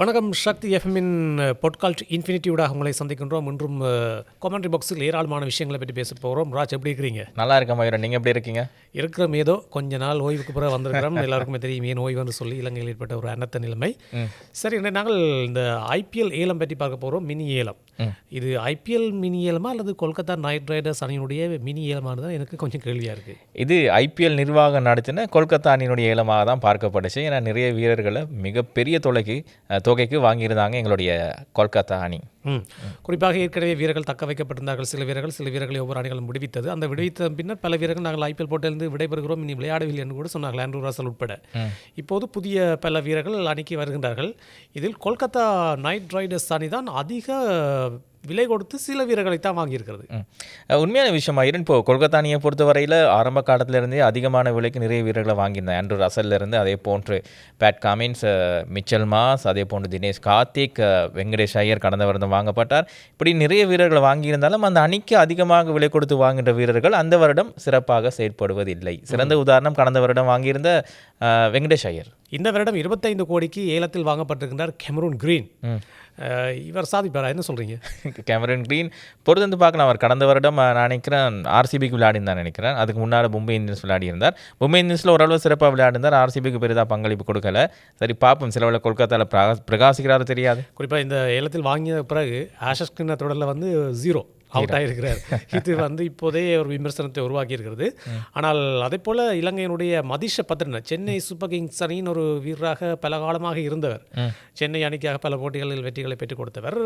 வணக்கம். சக்தி எஃப்எம்மின் பொட்காஸ்ட் இன்ஃபினிட்டியூடாக உங்களை சந்திக்கின்றோம். இன்றும் கமெண்ட்ரி பாக்ஸில் ஏராளமான விஷயங்களை பற்றி பேச போகிறோம். ராஜ், எப்படி இருக்கிறீங்க? நல்லா இருக்கேன் மயூரன், நீங்கள் எப்படி இருக்கீங்க? இருக்கிறோம், ஏதோ கொஞ்ச நாள் ஓய்வுக்கு பிறகு வந்திருக்கிறோம். எல்லாருக்குமே தெரியும் ஏன் ஓய்வுன்னு சொல்லி இலங்கையில் ஏற்பட்ட ஒரு அனர்த்த நிலைமை. சரி, நாங்கள் இந்த ஐபிஎல் ஏலம் பற்றி பார்க்க போகிறோம். மினி ஏலம். இது ஐபிஎல் மினி ஏலமா அல்லது கொல்கத்தா நைட் ரைடர்ஸ் அணியினுடைய மினி ஏலமானது எனக்கு கொஞ்சம் கேள்வியாக இருக்குது. இது ஐபிஎல் நிர்வாகம் நடத்தின கொல்கத்தா அணியினுடைய ஏலமாக தான் பார்க்கப்படுச்சு. ஏன்னா நிறைய வீரர்களை மிகப்பெரிய தொகைக்கு வாங்கியிருந்தாங்க எங்களுடைய கொல்கத்தா அணி. குறிப்பாக ஏற்கனவே வீரர்கள் தக்க வைக்கப்பட்டிருந்தார்கள். சில வீரர்களை ஒவ்வொரு அணிகளும் விடுவித்தது. அந்த விடுவித்த பின்னர் பல வீரர்கள் நாங்கள் ஐபிஎல் போட்டிலிருந்து விடைபெறுகிறோம், இனி விளையாடவில்லை என்று கூட சொன்னார்கள், ஆண்ட்ரூ ரசல் உட்பட. இப்போது புதிய பல வீரர்கள் அணிக்கு வருகின்றார்கள். இதில் கொல்கத்தா நைட் ரைடர்ஸ் அணி தான் அதிக விலை கொடுத்து சில வீரர்களை தான் வாங்கியிருக்கிறது. உண்மையான விஷயம் ஆயிரும். இப்போ கொல்கத்தா அணியை பொறுத்தவரையில் ஆரம்ப காலத்திலிருந்தே அதிகமான விலைக்கு நிறைய வீரர்களை வாங்கியிருந்தேன். ஆண்ட்ரூ ரசல்லிருந்து அதே போன்று பேட் காமின்ஸ், மிச்சல் மாஸ், அதே போன்று தினேஷ் கார்த்திக், வெங்கடேஷ் ஐயர் கடந்த வருடம் வாங்கப்பட்டார். இப்படி நிறைய வீரர்களை வாங்கியிருந்தாலும் அந்த அணிக்கு அதிகமாக விலை கொடுத்து வாங்குகின்ற வீரர்கள் அந்த வருடம் சிறப்பாக செயற்படுவதில்லை. சிறந்த உதாரணம் கடந்த வருடம் வாங்கியிருந்த வெங்கடேஷ் ஐயர். இந்த வருடம் 25 கோடிக்கு ஏலத்தில் வாங்கப்பட்டிருக்கின்றார் கேமரூன் கிரீன். இவர் சாதிப்பாரா? என்ன சொல்கிறீங்க? கேமரன் கிரீன் பொறுத்து பார்க்கலாம். அவர் கடந்த வருடம் நான் நினைக்கிறேன் ஆர்சிபிக்கு விளையாடிருந்தார் நினைக்கிறேன். அதுக்கு முன்னால் மும்பை இந்தியன்ஸ் விளையாடியிருந்தார். மும்பை இந்தியன்ஸில் ஓரளவு சிறப்பாக விளையாடிருந்தார். ஆர்சிபிக்கு பெரிதாக பங்களிப்பு கொடுக்கல. சரி, பார்ப்போம், சிலவில் கொல்கத்தாவில் பிரகாசிக்கிறாரு தெரியாது. குறிப்பாக இந்த ஏலத்தில் வாங்கிய பிறகு ஆஷஸ் கிண்ண தொடரில் 0 அவுட் ஆகியிருக்கிறார். இது இப்போதே ஒரு விமர்சனத்தை உருவாக்கி இருக்கிறது. ஆனால் அதே போல் இலங்கையினுடைய மதிஷ பத்ரன, சென்னை சூப்பர் கிங்ஸ் அணியின் ஒரு வீரராக பல காலமாக இருந்தவர், சென்னை அணிக்காக பல போட்டிகளில் வெற்றிகளை பெற்றுக் கொடுத்தவர்,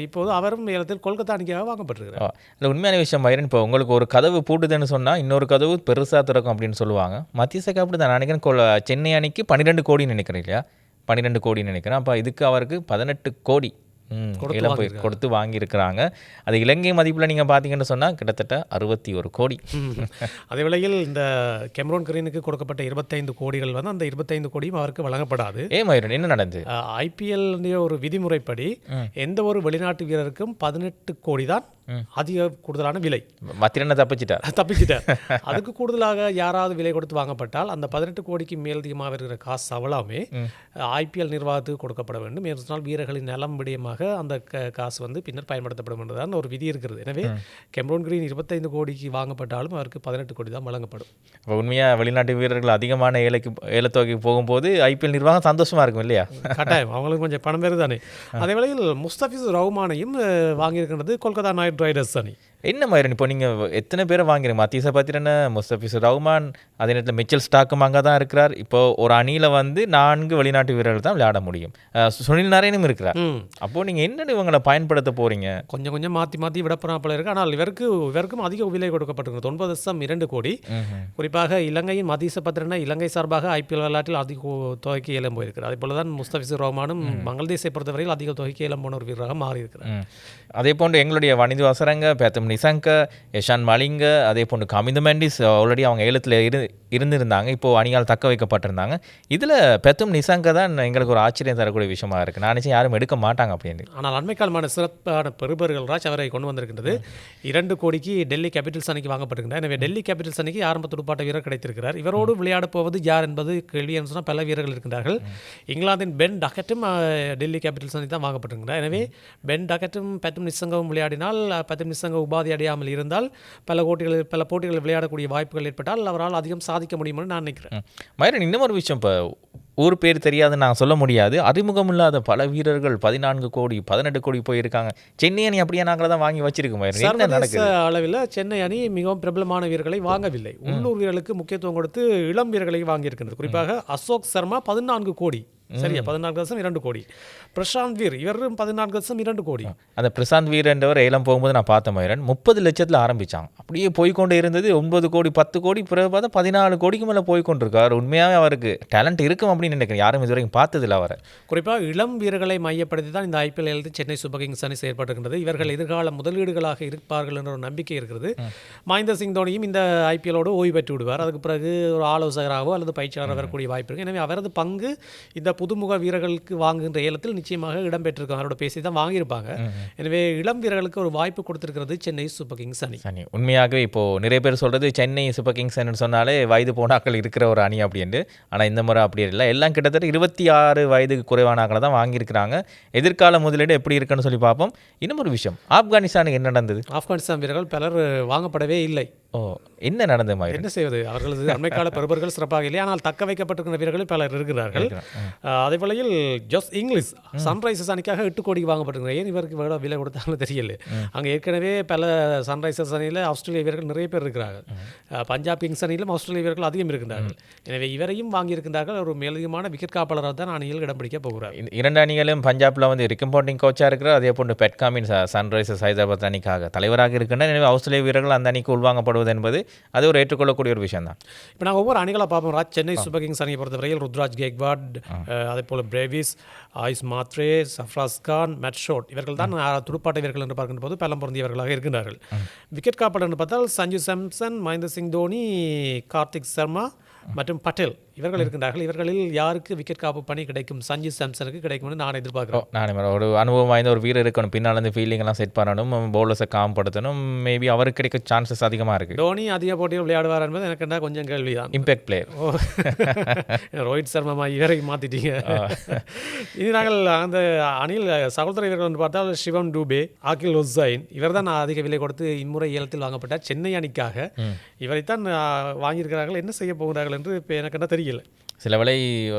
இப்போது அவரும் ஏலத்தில் கொல்கத்தா அணிக்காக வாங்கப்பட்டிருக்கிறார். இல்லை, உண்மையான விஷயம் மயிரன், இப்போ உங்களுக்கு ஒரு கதவு பூட்டுதுன்னு சொன்னால் இன்னொரு கதவு பெருசாக திறக்கும் அப்படின்னு சொல்லுவாங்க. மத்தியசக்கு அப்படி தான் நினைக்கிறேன். சென்னை அணிக்கு 12 கோடின்னு நினைக்கிறேன் இல்லையா? 12 கோடின்னு நினைக்கிறேன். அப்போ இதுக்கு அவருக்கு 18 கோடி கொடுத்து வாங்கியிருக்கிறாங்க. அது இலங்கை மதிப்பில் நீங்கள் பார்த்தீங்கன்னு சொன்னால் கிட்டத்தட்ட 61 கோடி. அதே வேளையில் இந்த கேமரூன் கிரீனுக்கு கொடுக்கப்பட்ட 25 கோடிகள் அந்த 25 கோடியும் அவருக்கு வழங்கப்படாது. மயூரன், என்ன நடந்தது? ஐபிஎல் ஒரு விதிமுறைப்படி எந்த ஒரு வெளிநாட்டு வீரருக்கும் 18 கோடி தான் அதிக கூடுதலான விலை. மத்திரன தப்பிச்சிட்டார். அதுக்கு கூடுதலாக யாராவது விலை கொடுத்து வாங்கப்பட்டால் அந்த 18 கோடிக்கு மேலதிகமாக இருக்கிற காசு அவ்வளவுமே ஐபிஎல் நிர்வாகத்துக்கு கொடுக்கப்பட வேண்டும். ஏனென்றால் வீரர்களின் நலம் விடயமாக அந்த காசு பின்னர் பயன்படுத்தப்படும் என்றுதான் ஒரு விதி இருக்கிறது. எனவே கேமரூன் கிரீன் 25 கோடிக்கு வாங்கப்பட்டாலும் அவருக்கு 18 கோடி தான் வழங்கப்படும். இப்போ உண்மையாக வெளிநாட்டு வீரர்கள் அதிகமான ஏலத்தொகைக்கு போகும்போது ஐபிஎல் நிர்வாகம் சந்தோஷமாக இருக்கும் இல்லையா? கட்டாயம், அவங்களுக்கு கொஞ்சம் பணம் பேர் தானே. அதே வேளையில் முஸ்தபிஸ் ரஹ்மானையும் வாங்கியிருக்கிறது கொல்கத்தா நைட் ரைடர்ஸ் அணி. என்ன மாதிரி இப்போ நீங்கள் எத்தனை பேரை வாங்கிறீங்க? மத்தியச பத்திரன, முஸ்தபிஸ் ரஹ்மான், அதே நேரத்தில் மிச்சல் ஸ்டாக்கும் அங்கே தான் இருக்கிறார். இப்போ ஒரு அணியில் 4 வெளிநாட்டு வீரர்கள் தான் விளையாட முடியும். சுனில் நாராயணும் இருக்கிறார். அப்போது நீங்கள் என்ன இவங்களை பயன்படுத்த போகிறீங்க? கொஞ்சம் மாற்றி விட போல இருக்குது. ஆனால் இவருக்கும் அதிக விலை கொடுக்கப்பட்டிருக்கிறது, 9.2 கோடி. குறிப்பாக இலங்கையின் மத்தியச பத்திரன இலங்கை சார்பாக ஐபிஎல் விளையாட்டில் அதிக தொகைக்கு ஏலம் போயிருக்கிறார். அதே போல தான் முஸ்தபிஸ் ரஹ்மானும் பங்களாதேஷை பொறுத்தவரையில் அதிக தொகைக்கு ஏலம் போன ஒரு வீரராக மாறியிருக்கிறார். அதே போன்று எங்களுடைய வனிது வசரங்க, பேத்தம் நிசங்க, யஷான் மலிங்க, அதே போன்று கமிந்து மெண்டிஸ் ஆல்ரெடி அவங்க ஏலத்தில் இருந்திருந்தாங்க. இப்போது அணியால் தக்க வைக்கப்பட்டிருந்தாங்க. இதில் பெத்தும் நிசங்க தான் எங்களுக்கு ஒரு ஆச்சரியம் தரக்கூடிய விஷயமா இருக்குது. நான் நினைச்சேன் யாரும் எடுக்க மாட்டாங்க அப்படின்னு. ஆனால் அண்மை காலமான சிறப்பான பெறுபர்கள் ராஜ் அவரை கொண்டு வந்திருக்கின்றது. 2 கோடிக்கு டெல்லி கேபிட்டல்ஸ் அணிக்கு வாங்கப்பட்டிருக்கிறார். எனவே டெல்லி கேபிட்டல்ஸ் அணிக்கு ஆரம்ப துடுப்பாட்ட வீரர் கிடைத்திருக்கிறார். இவரோடு விளையாட போவது யார் என்பது கேள்வி என்று சொன்னால் பல வீரர்கள் இருக்கின்றார்கள். இங்கிலாந்தின் பென் டக்கெட்டும் டெல்லி கேபிட்டல்ஸ் அணி தான் வாங்கப்பட்டிருக்கிறார். எனவே பென் டக்கெட்டும் பெத்தும் நிசங்கவும் விளையாடினால், பெத்தும் நிசங்க உபாதி அடையாமல் இருந்தால் பல போட்டிகளில் விளையாடக்கூடிய வாய்ப்புகள் ஏற்பட்டால் அவரால் அதிகம் சாதிக்க முடியும்னு நான் நினைக்கிறேன். மயூரன், இன்னும் ஒரு விஷயம், இப்போ ஊர் பேர் தெரியாதுன்னு நான் சொல்ல முடியாது. அறிமுகம் இல்லாத பல வீரர்கள் 14 கோடி 18 கோடி போயிருக்காங்க. சென்னை அணி அப்படியே நாங்கள் தான் வாங்கி வச்சிருக்கோம். அளவில் சென்னை அணி மிகவும் பிரபலமான வீரர்களை வாங்கவில்லை. உள்ளூர் வீரர்களுக்கு முக்கியத்துவம் கொடுத்து இளம் வீரர்களை வாங்கியிருக்கிறது. குறிப்பாக அசோக் சர்மா 14 கோடி, சரியா, 14.2 கோடி. பிரசாந்த் வீர் இவரும் 14.2 கோடி. அந்த பிரசாந்த் வீர் என்றவர் ஏலம் போகும்போது நான் பார்த்த மயூரன் 30 லட்சத்தில் ஆரம்பித்தாங்க. அப்படியே போய்கொண்டே இருந்தது. 9 கோடி 10 கோடி, பிறகு பார்த்தா 14 கோடிக்கு மேலே போய்கொண்டிருக்கார். உண்மையாகவே அவருக்கு டேலண்ட் இருக்கும் அப்படின்னு நினைக்கிறேன். யாரும் இதுவரைக்கும் பார்த்ததில்லை அவரை. குறிப்பாக இளம் வீரர்களை மையப்படுத்தி தான் இந்த ஐபிஎல் ஏலத்தில் சென்னை சூப்பர் கிங்ஸ் அணி செயல்பட்டிருக்கிறது. இவர்கள் எதிர்கால முதலீடுகளாக இருப்பார்கள் என்ற ஒரு நம்பிக்கை இருக்கிறது. மஹிந்த சிங் தோனியும் இந்த ஐபிஎல்லோடு ஓய்வு பெற்று விடுவார். அதுக்கு பிறகு ஒரு ஆலோசகராகவோ அல்லது பயிற்சியாளராக வரக்கூடிய வாய்ப்பு இருக்குது. எனவே அவரது பங்கு இந்த புதுமுக வீரர்களுக்கு வாங்குகின்ற ஏலத்தில் நிச்சயமாக இடம்பெற்றிருக்காங்க. அவரோட பேசி தான் வாங்கியிருப்பாங்க. எனவே இளம் வீரர்களுக்கு ஒரு வாய்ப்பு கொடுத்திருக்கிறது சென்னை சூப்பர் கிங்ஸ் அணி. உண்மையாகவே இப்போது நிறைய பேர் சொல்கிறது சென்னை சூப்பர் கிங்ஸ் சொன்னாலே வயது போனாக்கள் இருக்கிற ஒரு அணி அப்படின்ட்டு. ஆனால் இந்த முறை அப்படி இல்லை. எல்லாம் கிட்டத்தட்ட 26 வயதுக்கு குறைவான ஆக்களை தான் வாங்கியிருக்கிறாங்க. எதிர்கால முதலீடு எப்படி இருக்குன்னு சொல்லி பார்ப்போம். இன்னும் ஒரு விஷயம், ஆப்கானிஸ்தானுக்கு என்ன நடந்தது? ஆப்கானிஸ்தான் வீரர்கள் பலர் வாங்கப்படவே இல்லை. என்ன நடந்தது மாதிரி? என்ன செய்வது, அவர்களது அண்மைக்கால பெறுபர்கள் சிறப்பாக இல்லை. ஆனால் தக்க வைக்கப்பட்டிருக்கிற வீரர்கள் பலர் இருக்கிறார்கள். அதே வேளையில் ஜோஸ் இங்கிலீஷ் சன்ரைசர்ஸ் அணிக்காக 8 கோடிக்கு வாங்கப்பட்டிருக்கிறார். ஏன் இவருக்கு எவ்வளோ விலை கொடுத்தாலும் தெரியல. அங்கே ஏற்கனவே பல சன்ரைசர்ஸ் அணியில் ஆஸ்திரேலிய வீரர்கள் நிறைய பேர் இருக்கிறார்கள். பஞ்சாப் கிங்ஸ் அணியிலும் ஆஸ்திரேலிய வீரர்கள் அதிகம் இருக்கின்றார்கள். எனவே இவரையும் வாங்கியிருக்கின்றார்கள். ஒரு மேலதிகமான விக்கெட் காப்பாளராக தான் அணியில் இடம் பிடிக்க போகிறார். இரண்டு அணிகளும் பஞ்சாப்ல வந்து ரிக்கம்போண்டிங் கோச்சாக இருக்கிறார். அதே போன்று பெட் காமின்ஸ் சன்ரைசர்ஸ் ஹைதராபாத் அணிக்காக தலைவராக இருக்கின்றனர். எனவே ஆஸ்திரேலிய வீரர்கள் அந்த அணிக்கு உள்வாங்கப்படுவது என்பது அது ஒரு ஏற்றுக்கொள்ளக்கூடிய ஒரு விஷயம் தான். இப்போ நாங்கள் ஒவ்வொரு அணிகளாக பார்ப்போம். சென்னை சூப்பர் கிங்ஸ் அணியை பொறுத்தவரையில் ருத்ராஜ் கேக்வாட், அதே போல் பிரேவிஸ், ஆயுஸ் மாத்ரே, சஃப்ராஸ் கான், மெட்ஷோட் இவர்கள் தான் துடுப்பாட்ட வீரர்கள் என்று பார்க்கின்ற போது பலம் பொருந்தியவர்களாக இருக்கின்றார்கள். விக்கெட் காப்பாளர் என்று பார்த்தால் சஞ்சு சாம்சன், மகேந்திர சிங் தோனி, கார்த்திக் சர்மா மற்றும் பட்டேல் இவர்கள் இருக்கின்றார்கள். இவர்களில் யாருக்கு விக்கெட் காப்பு பணி கிடைக்கும்? சஞ்சு சாம்சனுக்கு கிடைக்கும்னு நான் எதிர்பார்க்கிறேன். நானே ஒரு அனுபவம் வாய்ந்த ஒரு வீரர் இருக்கணும். பின்னால் வந்து ஃபீல்டிங்கெல்லாம் செட் பண்ணணும், பவுலர்ஸை காம்படுத்தணும். மேபி அவருக்கு கிடைக்க சான்சஸ் அதிகமாக இருக்குது. தோனி அதிக போட்டியில் விளையாடுவார் என்பது எனக்கு கொஞ்சம் கேள்விதான். இம்பேக்ட் பிளேயர் ரோஹித் சர்மா இவரை மாற்றிட்டீங்க. இது நாங்கள் அந்த அணியில் சகோதர வீரர்கள் என்று பார்த்தால் சிவம் டூபே, ஆகில் ஹுசைன் இவர் தான் அதிக விலை கொடுத்து இம்முறை ஏலத்தில் வாங்கப்பட்டார் சென்னை அணிக்காக. இவரைத்தான் வாங்கியிருக்கிறார்கள். என்ன செய்ய போகிறார்கள் என்று இப்போ எனக்கு என்ன தெரியல. சில வேளை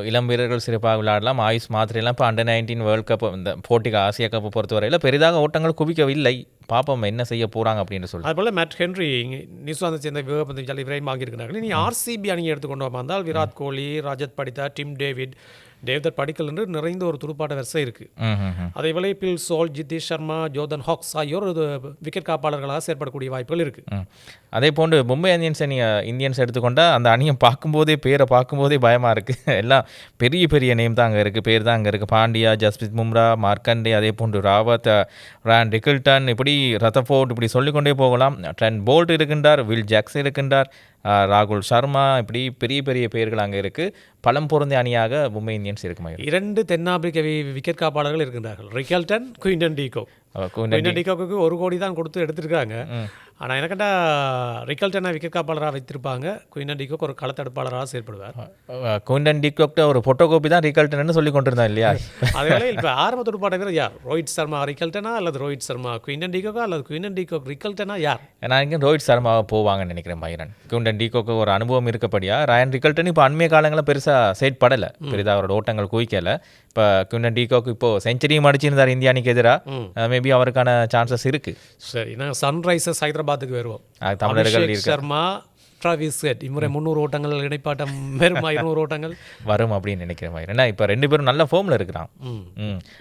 இளம் வீரர்கள் சிறப்பாக விளையாடலாம். ஆயுஷ் மாத்திரையெல்லாம் இப்போ அண்டர் 19 வேர்ல்டு கப் இந்த போட்டிக்கு ஆசியா கப்பை பொறுத்தவரையில் பெரிதாக ஓட்டங்கள் குவிக்கவில்லை. பாப்போம் என்ன செய்ய போகிறாங்க அப்படின்னு சொல்லி. அதுபோல் மேட் ஹென்ரி நியூசிலாந்தை சேர்ந்த விவேகபந்து இவரையும் வாங்கியிருக்கிறார்கள். இனி ஆர்சிபி அணியை எடுத்துக்கொண்டு வந்தால் விராட் கோலி, ரஜத் படிதா, டிம் டேவிட் படிக்கல் என்று நிறைந்த ஒரு துடுப்பாட்ட வரிசை இருக்குது. அதே வேளை Phil Salt, Jitesh Sharma, Jordan Cox ஆகியோர் விக்கெட் காப்பாளர்களாக செயற்படக்கூடிய வாய்ப்புகள் இருக்குது. அதே போன்று மும்பை இந்தியன்ஸ் எடுத்துக்கொண்டால் அந்த அணியை பேரை பார்க்கும்போதே பயமாக இருக்குது. எல்லாம் பெரிய பெரிய நேம் தான் அங்கே இருக்குது, பேர் தான் அங்கே இருக்குது. பாண்டியா, ஜஸ்பிரித் பும்ரா, மார்க்கண்டே, அதே போன்று ராவத், ரான் ரிக்கில்டன், இப்படி ரதஃபோர்ட், இப்படி சொல்லிக்கொண்டே போகலாம். ட்ரெண்ட் போல்ட் இருக்கின்றார், வில் ஜாக்ஸ் இருக்கின்றார், ராகுல் சர்மா, இப்படி பெரிய பெரிய பெயர்கள் அங்கே இருக்குது. பலம் பொருந்திய அணியாக மும்பை இந்தியன்ஸ் இருக்குமா? 2 தென்னாப்பிரிக்க விக்கெட் காப்பாளர்கள் இருக்கின்றார்கள். Rickelton, Quinton de Kock. குயின்டன் டீகோக்கு 1 கோடி தான் கொடுத்து எடுத்திருக்காங்க. ஆனால் எனக்கண்டா ரிக்கல்டனை விக்கெட் காப்பாளராக வைத்திருப்பாங்க. குயின்டன் டீகோக் ஒரு களத்தடுப்பாளராக செயல்படுவார். குயின்டன் டீகோக்ட ஒரு ஃபோட்டோ காப்பி தான் ரிக்கல்டன் சொல்லி கொண்டிருந்தா இல்லையா? அதனால இப்போ ஆரம்ப துடுப்பாட்ட வீரர் யார்? ரோஹித் சர்மா ரிக்கல்டனா அல்லது ரோஹித் சர்மா குயின்டன் டீகோக்கா அல்லது குயின்டன் டீகோக் ரிக்கல்டனா யார்? நான் ரோஹித் சர்மாவை போவாங்கன்னு நினைக்கிறேன். பைரன் குயின்டன் டீகோக்கு ஒரு அனுபவம் இருக்கப்படியா. ரயன் ரிக்கல்டன் இப்போ அண்மைய காலங்களில் பெருசாக செயற்படலை, பெரிதாக அவரோட ஓட்டங்கள் குவிக்கலை. இப்போ குயின்டன் டீகோக் இப்போது செஞ்சுரியும் அடிச்சிருந்தார் இந்திய அணிக்கு எதிராக. மேபி அவருக்கான சான்சஸ் இருக்குது. சரி, நாங்கள் சன்ரைசர்ஸ் ஹைதராபாத்துக்கு வருவோம். தமிழர்கள் சர்மா, டிராவிஸ் ஹெட் இம்முறை 300 ஓட்டங்கள், இடைப்பாட்டம் வெறும் 200 ஓட்டங்கள் வரும் அப்படின்னு நினைக்கிறேன். ஏன்னா இப்போ 2 பேரும் நல்ல ஃபார்மில் இருக்கிறான்.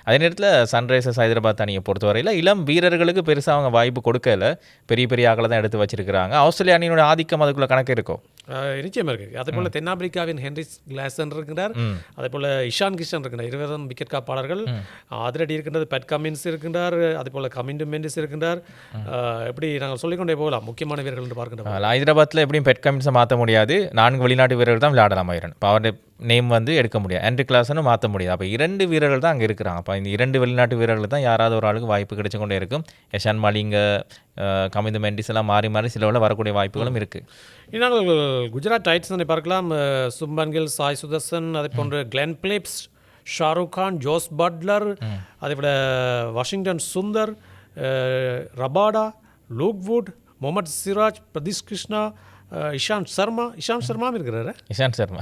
அதே நேரத்தில் சன்ரைசர்ஸ் ஹைதராபாத் அணியை பொறுத்தவரையில் இளம் வீரர்களுக்கு பெருசாக அவங்க வாய்ப்பு கொடுக்கல. பெரிய பெரிய ஆக்களை தான் எடுத்து வச்சிருக்கிறாங்க. ஆஸ்திரேலியா அணியினோட ஆதிக்கம் அதுக்குள்ள கணக்கு இருக்கும். நிச்சயமாக இருக்குது. அதே போல் தென்னாப்பிரிக்காவின் ஹென்ரிஸ் கிளாசன் இருக்கிறார். அதே போல் இஷான் கிஷன் இருக்கின்றார். 20 விக்கெட் காப்பாளர்கள். அதிரடி இருக்கின்றது. பெட் கமின்ஸ் இருக்கின்றார். அதே போல் கமிண்டு மெண்டிஸ் இருக்கின்றார். எப்படி நாங்கள் சொல்லிக்கொண்டே போகலாம் முக்கியமான வீரர்கள் என்று பார்க்கின்றோம். ஹைதராபாத்தில் எப்படியும் பெட் கமின்ஸை மாற்ற முடியாது. 4 வெளிநாட்டு வீரர்கள் தான் விளையாடலாம். இப்போ அவருடைய நேம் வந்து எடுக்க முடியாது. ஆண்ட்ரி கிளாசனும் மாற்ற முடியாது. அப்போ 2 வீரர்கள் தான் அங்கே இருக்கிறாங்க. அப்போ இந்த 2 வெளிநாட்டு வீரர்கள் தான் யாராவது ஒரு ஆளுக்கு வாய்ப்பு கிடைச்சு கொண்டே இருக்கும். யஷான் மலிங்க, கமிந்து மெண்டிஸ் எல்லாம் மாறி மாறி சிலவில் வரக்கூடிய வாய்ப்புகளும் இருக்குது. இதனால் குஜராத் டைட்டன்ஸை பார்க்கலாம். சுப்மன் கில், சாய் சுதர்சன், அதே போன்று Glenn Phillips, Shahrukh Khan, Jos Buttler, அதே போல் வாஷிங்டன் சுந்தர், ரபாடா, லூக்வுட், முகமது சிராஜ், பிரதீஷ் கிருஷ்ணா, இஷாந்த் சர்மாவும் இருக்கிறாரு. இஷாந்த் சர்மா,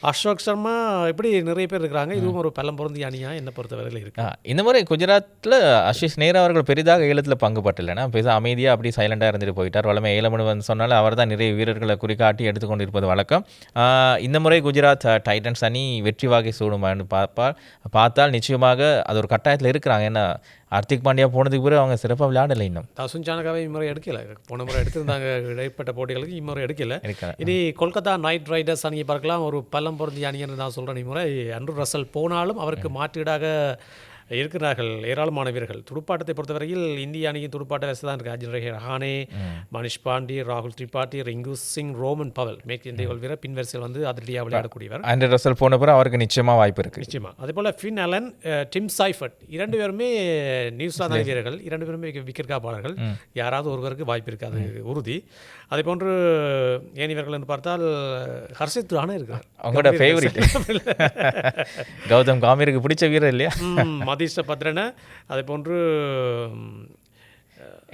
அசோக் சர்மா, இப்படி நிறைய பேர் இருக்கிறாங்க. இதுவும் ஒரு பலம் பொருந்திய அணியா என்னை பொறுத்தவரையில் இருக்கு. இந்த முறை குஜராத்தில் ஆஷிஷ் நேரா அவர்கள் பெரிதாக ஏலத்தில் பங்கு பட்டலைன்னா பெருசாக அமைதியாக அப்படி சைலண்டாக இருந்துட்டு போயிட்டார். வளமை ஏலமனு வந்து சொன்னாலும் அவர் தான் நிறைய வீரர்களை குறிக்காட்டி எடுத்துக்கொண்டு இருப்பது வழக்கம். இந்த முறை குஜராத் டைட்டன்ஸ் அணி வெற்றி வாகை சூடுமான்னு பார்த்தால் நிச்சயமாக அது ஒரு கட்டாயத்தில் இருக்கிறாங்க. ஏன்னா ஹார்திக் பாண்டியா போனதுக்கு பிறகு அவங்க சிறப்பாக விளையாடலை. இன்னும் தசுன் சானகாவை இம்முறை எடுக்கல. போன முறை எடுத்திருந்தாங்க இடைப்பட்ட போட்டிகளுக்கு. இம்முறை எடுக்கல. இனி கொல்கத்தா நைட் ரைடர்ஸ் அணியை பார்க்கலாம். ஒரு பலம் பொருந்திய அணி என்று நான் சொல்கிறேன். இம்முறை அண்ட்ரூ ரசல் போனாலும் அவருக்கு மாற்றீடாக இருக்கிறார்கள் ஏராளமான வீரர்கள். துடுப்பாட்டத்தை பொறுத்தவரையில் இந்திய அணியின் துடுப்பாட்ட வயசு தான் இருக்குது. அஜின் ரஹானே, மனிஷ் பாண்டி, ராகுல் திரிபாட்டி, ரிங்கு சிங், ரோமன் பவல் மேற்கு இந்திய வீரர் பின்வரிசையில் வந்து அதிரடியாக விளையாடக்கூடியவர். ஆண்ட்ரே ரசல் போன பிறகு அவருக்கு நிச்சயமாக வாய்ப்பு இருக்குது. நிச்சயமாக. அதேபோல் ஃபின் அலன், டிம் சைஃபர்ட் 2 பேருமே நியூசிலாந்து வீரர்கள். 2 பேருமே விக்கெட் காப்பாளர்கள். யாராவது ஒருவருக்கு வாய்ப்பு இருக்காது உறுதி. அதே போன்று ஏனிவர்கள் என்று பார்த்தால் ஹர்ஷித் ராணா இருக்கிறார். அவங்களோட ஃபேவரிட் கௌதம் காமீருக்கு பிடிச்ச வீரர் இல்லையா? மதீஷ பத்ரன, அதே போன்று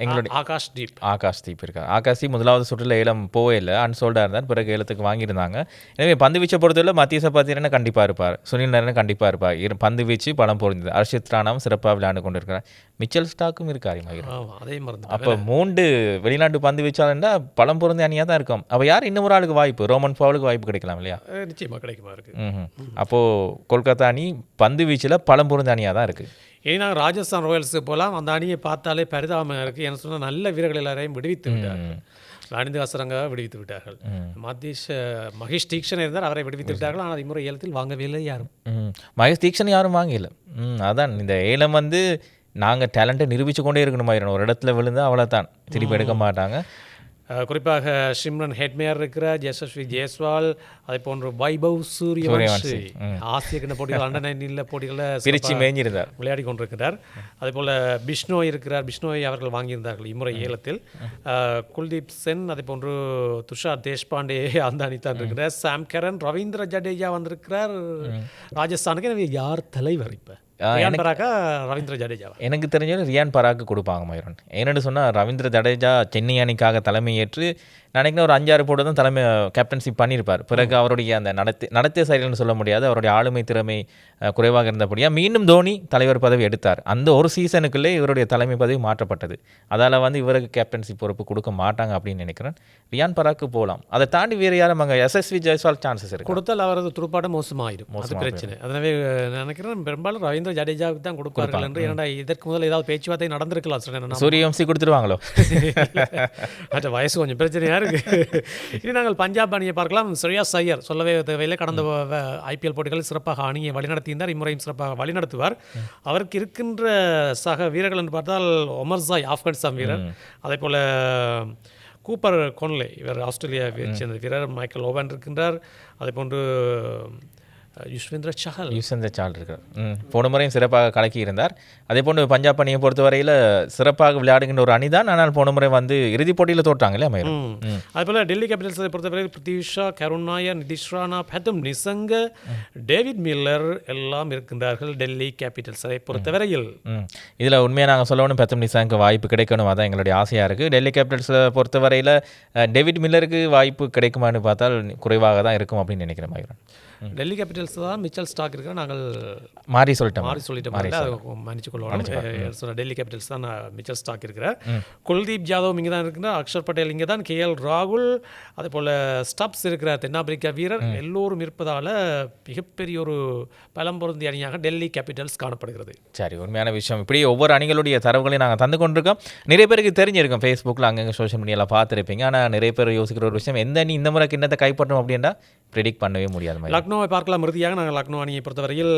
எங்களுடைய ஆகாஷ் தீப் இருக்கார். ஆகாஷ் தீப் முதலாவது சுற்றில் ஏலம் போவே இல்லை, அன்சோல்டாக இருந்தார். பிறகு ஏலத்துக்கு வாங்கியிருந்தாங்க. எனவே பந்து வீச்சை பொறுத்தவரை மத்திய பார்த்தீங்கன்னா கண்டிப்பாக இருப்பார், சுனில் நரேன் கண்டிப்பாக இருப்பார். பந்து வீச்சு பலம் பொருந்தது. ஹர்ஷித் ராணாவும் சிறப்பாக விளையாண்டு கொண்டு இருக்கிறார். மிச்சல் ஸ்டாக்கும் இருக்கார். அதே மருந்து. அப்போ 3 வெளிநாட்டு பந்து வீச்சாளர்னா பலம் பொருந்த அணியாக தான் இருக்கும். அப்போ யார் இன்னும் ஒரு ஆளுக்கு வாய்ப்பு? ரோமன் பவுலுக்கு வாய்ப்பு கிடைக்கலாம் இல்லையா? நிச்சயமாக கிடைக்குமா இருக்கு. அப்போது கொல்கத்தா அணி பந்து வீச்சில் பலம் பொருந்த அணியாக தான் இருக்குது. ஏன்னா ராஜஸ்தான் ராயல்ஸுக்கு போகலாம். அந்த அணியை பார்த்தாலே பரிதாபமாக இருக்குது. என்ன சொன்னால் நல்ல வீரர்கள் எல்லாரையும் விடுவித்து விட்டார்கள். ராணிந்த அசரங்காக விடுவித்து விட்டார்கள். மகேஷ் தீக்ஷன் இருந்தார், அவரை விடுவித்து விட்டார்கள். ஆனால் இம்முறை ஏலத்தில் வாங்கவே இல்லை யாரும். மகேஷ் தீக்ஷன் யாரும் வாங்கல. அதான் இந்த ஏலம் வந்து நாங்கள் டேலண்ட்டை நிரூபித்து கொண்டே இருக்கணுமா, ஒரு இடத்துல விழுந்து அவ்வளோதான், திருப்பி எடுக்க மாட்டாங்க. குறிப்பாக சிம்ரன் ஹெட்மேயர் இருக்கிறார், யசஸ்வி ஜெய்ஸ்வால், அதே போன்று வைபவ் சூரியவன்ஷி ஆசிய கிண்ண போட்டிகள் அண்டர்-19 போட்டிகளில் பிரிச்சு மேய்ஞ்சிருந்தார், விளையாடி கொண்டிருக்கிறார். அதே போல் பிஷ்னோய் இருக்கிறார். பிஷ்னோய் அவர்கள் வாங்கியிருந்தார்கள் இம்முறை ஏலத்தில். குல்தீப் சென், அதே போன்று துஷார் தேஷ்பாண்டே அந்த அணித்தான் இருக்கிறார். சாம் கரன், ரவீந்திர ஜடேஜா வந்திருக்கிறார் ராஜஸ்தானுக்கு. எனவே யார் தலைவர் இப்போ? ரியான் பராக்கா, ரவீந்திர ஜடேஜா? எனக்கு தெரிஞ்சது ரியான் பராக்கு கொடுப்பாங்க மயூரன். ஏன்னு சொன்னால் ரவீந்திர ஜடேஜா சென்னை அணிக்காக தலைமையேற்று நினைக்கிறேன் ஒரு 5-6 போட்டு தான் தலைமை கேப்டன்ஷிப் பண்ணியிருப்பார். பிறகு அவருடைய அந்த நடத்திய செயல்னு சொல்ல முடியாது, அவருடைய ஆளுமை திறமை குறைவாக இருந்தபடியாக மீண்டும் தோனி தலைவர் பதவி எடுத்தார். அந்த ஒரு சீசனுக்குள்ளே இவருடைய தலைமை பதவி மாற்றப்பட்டது. அதால் வந்து இவருக்கு கேப்டன்ஷிப் பொறுப்பு கொடுக்க மாட்டாங்க அப்படின்னு நினைக்கிறேன். ரியான் பராக்கு போகலாம். அதை தாண்டி வேறு யாரும் அங்கே யசஸ்வி ஜெய்ஸ்வால் சான்சஸ் இருக்குது. கொடுத்தால் அவரது துடுப்பாட்டம் மோசமாயிடும், அது பிரச்சனை. அதனால நினைக்கிறேன் பெரும்பாலும் ரவீந்திர ஜடேஜாவுக்கு தான் கொடுப்பார்கள் என்று. ஏன்னா இதற்கு முதல் ஏதாவது பேச்சுவார்த்தை நடந்திருக்கலாம். சூரியவம்சி கொடுத்துருவாங்களோ? மற்ற வயசு கொஞ்சம் பிரச்சனையாக இருக்குது. இனி நாங்கள் பஞ்சாப் அணியை பார்க்கலாம். ஸ்ரேயாஸ் ஐயர் சொல்லவே தேவையில்லை. கடந்த ஐபிஎல் போட்டிகளில் சிறப்பாக அணியை வழிநடத்தியிருந்தார். இம்முறையும் சிறப்பாக வழிநடத்துவார். அவருக்கு இருக்கின்ற சக வீரர்கள் என்று பார்த்தால் ஒமர்சாய், ஆப்கானிஸ்தான் வீரர். அதே போல் கூப்பர் கொன்லே, இவர் ஆஸ்திரேலியாவை சேர்ந்த வீரர். மைக்கேல் ஓவன் இருக்கின்றார். அதே போன்று யுஸ்வேந்திர சஹல் இருக்கார். போன முறையும் சிறப்பாக கலக்கி இருந்தார். அதே போன்று பஞ்சாப் அணியை பொறுத்தவரையில் சிறப்பாக விளையாடுகின்ற ஒரு அணி தான். ஆனால் போன முறை வந்து இறுதிப் போட்டியில் தோற்றாங்களே மயூர். அதேபோல் டெல்லி கேபிட்டல்ஸை பொறுத்தவரையில் பிருத்திவிஷா, கருண் நாயர், நிதிஷ் ராணா, பெத்தம் நிசங்க, டேவிட் மில்லர் எல்லாம் இருக்கின்றார்கள் டெல்லி கேபிட்டல்ஸை பொறுத்தவரையில். இதில் உண்மையாக நாங்கள் சொல்லணும், பெத்தம் நிசங்க வாய்ப்பு கிடைக்கணும், அதான் எங்களுடைய ஆசையாக இருக்குது. டெல்லி கேபிட்டல்ஸை பொறுத்தவரையில் டேவிட் மில்லருக்கு வாய்ப்பு கிடைக்குமான்னு பார்த்தால் குறைவாக தான் இருக்கும் அப்படின்னு நினைக்கிறேன் மயூரன். டெல்லி கேபிட்டல்ஸ் தான் மிச்சல் ஸ்டாக் இருக்கிற. நாங்கள் மாறி சொல்லிட்டோம், மன்னிச்சு கொள்வோம். டெல்லி கேபிட்டல்ஸ் தான் மிச்சல் ஸ்டாக் இருக்கிறார். குல்தீப் யாதவ் இங்கே தான் இருக்கிறார். அக்ஷர் பட்டேல் இங்கே தான். KL ராகுல், அதே போல் ஸ்டப்ஸ் இருக்கிறார், தென்னாப்பிரிக்கா வீரர். எல்லோரும் இருப்பதால் மிகப்பெரிய ஒரு பலம் பொருந்திய அணியாக டெல்லி கேபிட்டல்ஸ் காணப்படுகிறது. சரி, உண்மையான விஷயம். இப்படி ஒவ்வொரு அணிகளுடைய தரவுகளையும் நாங்கள் தந்து கொண்டிருக்கோம். நிறைய பேருக்கு தெரிஞ்சிருக்கோம், ஃபேஸ்புக்கில் அங்கங்கே சோஷியல் மீடியாவில் பார்த்துருப்பீங்க. ஆனால் நிறைய பேர் யோசிக்கிற ஒரு விஷயம், எந்த அணி இந்த முறை கிண்ணத்தை கைப்பற்றும் அப்படின்னா ப்ரெடிக்ட் பண்ணவே முடியாது. லக்னோவை பார்க்கலாம். இறுதியாக நாங்கள் லக்னோ அணியை பொறுத்தவரையில்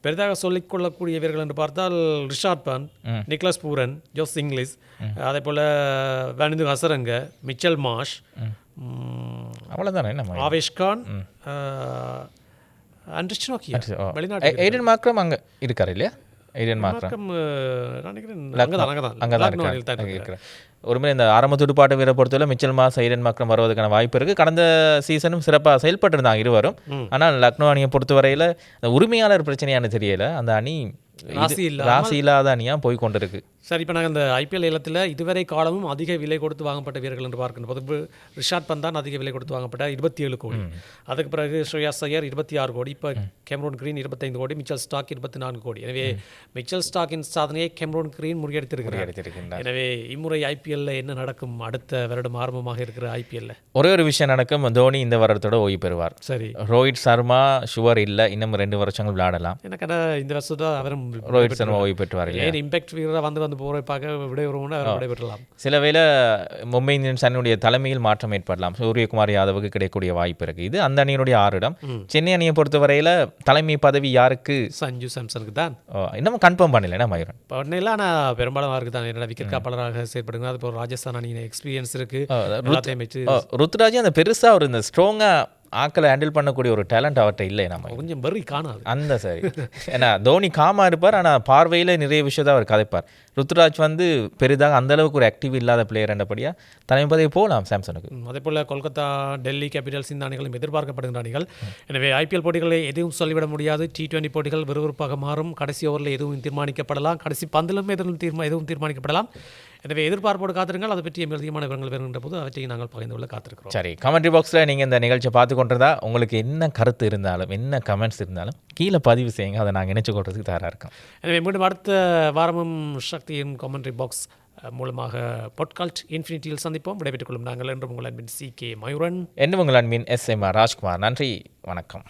பெரிதாக சொல்லிக்கொள்ளக்கூடிய வீரர்கள் என்று பார்த்தால் Rishabh Pant, Nicholas Pooran, Josh Inglis, அதே போல் வானிந்து ஹசரங்க, மிச்சல் மாஷ், அவ்வளோதானே, ஆவேஷ் கான், வெளிநாட்டு எய்டன் மார்க்ரம் அங்கே இருக்கார் இல்லையா? எய்டன் மார்க்ரம் ஒருமுறை இந்த ஆரம்ப துடுப்பாட்ட வீரரை பொறுத்தவரை மிச்சல் மாஸ், எய்டன் மார்க்ரம் வருவதற்கான வாய்ப்பு இருக்குது. கடந்த சீசனும் சிறப்பாக செயல்பட்டுருந்தாங்க இருவரும். ஆனால் லக்னோ அணியை பொறுத்தவரையில் அந்த உரிமையாளர் பிரச்சனையானு தெரியல. அந்த அணி ராசி இல்லாத அணியாக போய் கொண்டிருக்கு. சரி, இப்போ நாங்கள் இந்த ஐபிஎல் ஏலத்தில் இதுவரை காலமும் அதிக விலை கொடுத்து வாங்கப்பட்ட வீரர்கள் என்று பார்க்கின்ற போது ரிஷாட் பந்த் தான் அதிக விலை கொடுத்து வாங்கப்பட்ட 27 கோடி. அதுக்கு பிறகு ஸ்ரேயாஸ் ஐயர் 26 கோடி, இப்போ கேமரோன் கிரீன் 25 கோடி, மிச்சல் ஸ்டாக் 24 கோடி. எனவே மிச்சல் ஸ்டாக்கின் சாதனையை கேமரோன் கிரீன் முறியடித்திருக்கிறார். எனவே இம்முறை ஐபிஎல்ல என்ன நடக்கும்? அடுத்த வருடம் ஆரம்பமாக இருக்கிற ஐபிஎல்ல ஒரே ஒரு விஷயம் நடக்கும். தோனி இந்த வருடத்தோட ஓய்வு பெறுவார். சரி, ரோஹித் சர்மா ஷுவர் இல்லை, இன்னும் 2 வருஷங்கள் விளையாடலாம். எனக்கு இந்த வருஷத்தோட அவரும் ரோஹித் சர்மா ஓய்வு பெற்றுவார். ஏன் இம்பாக்ட் வீரராக வந்து வந்து போகிற பார்க்க விடைபெறுவோம்னா அவர் விடைபெறலாம். சில வேளை மும்பை இந்தியன்ஸ் அணியுடைய தலைமையில் மாற்றம் ஏற்படலாம். சூரியகுமார் யாதவுக்கு கிடைக்கக்கூடிய வாய்ப்பு இருக்குது. இது அந்த அணியினுடைய 6 இடம். சென்னை அணியை பொறுத்தவரையில் தலைமை பதவி யாருக்கு? சஞ்சு சாம்சனுக்கு தான். இன்னமும் கன்ஃபார்ம் பண்ணல மயூரன். பண்ணல, ஆனால் பெரும்பாலும் அவருக்கு தான். என்னடா விக்கெட் காப்பாளராக செயற்படுங்க. அது இப்போ ராஜஸ்தான் அணியின் எக்ஸ்பீரியன்ஸ் இருக்குது, எல்லாத்தையும் வச்சு. ருத்ராஜ் அந்த பெருசாக ஒரு இந்த ஸ்ட்ராங்காக ஆக்களை ஹேண்டில் பண்ணக்கூடிய ஒரு டேலண்ட் அவர்கிட்ட இல்லை. நம்ம கொஞ்சம் வெறி காணாது அந்த சரி. ஏன்னா தோனி காமாக இருப்பார், ஆனால் பார்வையில் நிறைய விஷயத்தை அவர் கதைப்பார். ருத்ராஜ் வந்து பெரிதாக அந்தளவுக்கு ஒரு ஆக்டிவ் இல்லாத பிளேயர் என்றபடியாக தலைமை பதவி போகலாம் சாம்சனுக்கு. அதே போல் கொல்கத்தா, டெல்லி கேபிட்டல்ஸ் இந்த அணிகளும் எதிர்பார்க்கப்படுகின்ற அணிகள். எனவே ஐபிஎல் போட்டிகளை எதுவும் சொல்லிவிட முடியாது. T20 போட்டிகள் விறுவிறுப்பாக மாறும். கடைசி ஓவரில் எதுவும் தீர்மானிக்கப்படலாம், கடைசி பந்திலும் எதுவும் தீர்மானிக்கப்படலாம். எனவே எதிர்பார்ப்போடு காத்திருங்கள். அதை பற்றி அதிகமான விவரங்கள் வருகின்ற போது அவற்றை நாங்கள் பகிர்ந்து கொள்ள காத்திருக்கிறோம். சரி, கமெண்ட்ரி பாக்ஸில் நீங்கள் இந்த நிகழ்ச்சியை பார்த்து கொண்டிருந்தா உங்களுக்கு என்ன கருத்து இருந்தாலும் என்ன கமெண்ட்ஸ் இருந்தாலும் கீழே பதிவு செய்யுங்க. அதை நாங்கள் இணைச்சு கொள்றதுக்கு தயாராக இருக்கோம். எனவே மீண்டும் அடுத்த வாரமும் சக்தியின் கமெண்ட்ரி பாக்ஸ் மூலமாக பாட்காஸ்ட் இன்ஃபினிட்டியில் சந்திப்போம். விடைபெற்றுக் கொள்ளும் நாங்கள் என்று உங்கள் அன்பின் CK மயூரன், என்ன உங்கள் அன்பின் SMR ராஜ்குமார். நன்றி, வணக்கம்.